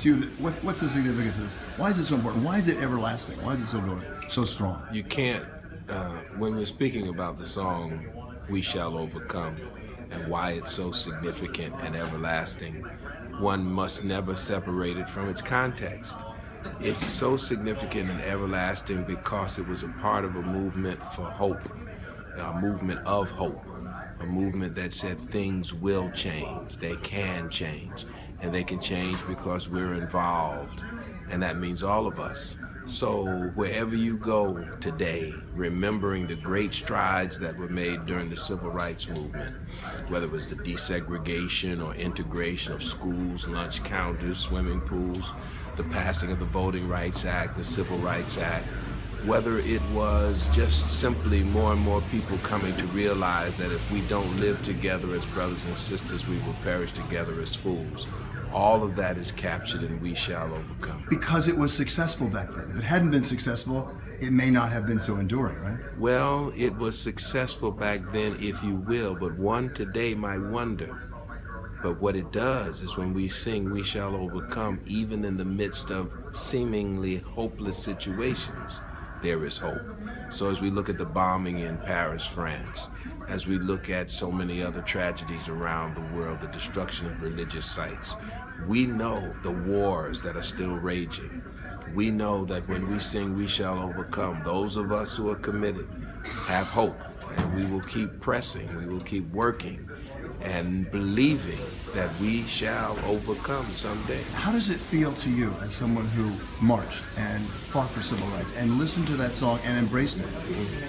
to you, what's the significance of this? Why is it so important? Why is it everlasting? Why is it so good, so strong? You can't, when we're speaking about the song We Shall Overcome and why it's so significant and everlasting, one must never separate it from its context. It's so significant and everlasting because it was a part of a movement for hope, a movement of hope, a movement that said things will change, they can change, and they can change because we're involved, and that means all of us. So wherever you go today, remembering the great strides that were made during the civil rights movement, whether it was the desegregation or integration of schools, lunch counters, swimming pools, the passing of the Voting Rights Act, the Civil Rights Act, whether it was just simply more and more people coming to realize that if we don't live together as brothers and sisters, we will perish together as fools. All of that is captured in We Shall Overcome. Because it was successful back then. If it hadn't been successful, it may not have been so enduring, right? Well, it was successful back then, if you will, but one today might wonder. But what it does is when we sing We Shall Overcome, even in the midst of seemingly hopeless situations, there is hope. So as we look at the bombing in Paris, France, as we look at so many other tragedies around the world, the destruction of religious sites, we know the wars that are still raging. We know that when we sing We Shall Overcome, those of us who are committed have hope, and we will keep pressing, we will keep working, and believing that we shall overcome someday. How does it feel to you as someone who marched and fought for civil rights and listened to that song and embraced it,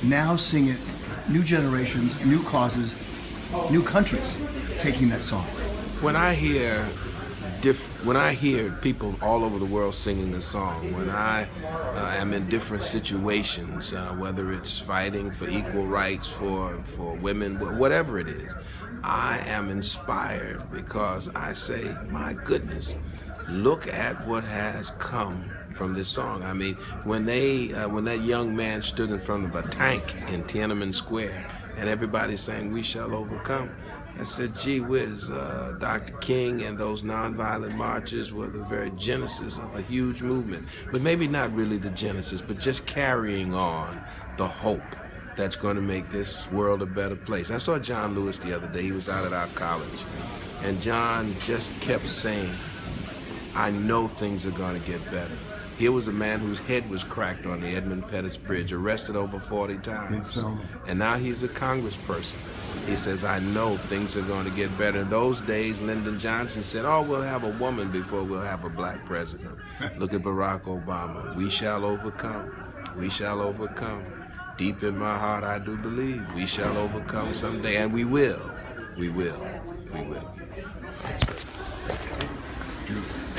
now sing it, new generations, new causes, new countries taking that song? When I hear people all over the world singing the song, when I am in different situations, whether it's fighting for equal rights for women, whatever it is, I am inspired because I say, my goodness, look at what has come from this song. I mean, when that young man stood in front of a tank in Tiananmen Square and everybody sang We Shall Overcome, I said, gee whiz, Dr. King and those nonviolent marches were the very genesis of a huge movement. But maybe not really the genesis, but just carrying on the hope that's going to make this world a better place. I saw John Lewis the other day. He was out at our college. And John just kept saying, I know things are going to get better. Here was a man whose head was cracked on the Edmund Pettus Bridge, arrested over 40 times. And now he's a congressperson. He says, I know things are going to get better. In those days, Lyndon Johnson said, oh, we'll have a woman before we'll have a black president. Look at Barack Obama. We shall overcome. We shall overcome. Deep in my heart, I do believe we shall overcome someday. And we will. We will. We will. Beautiful.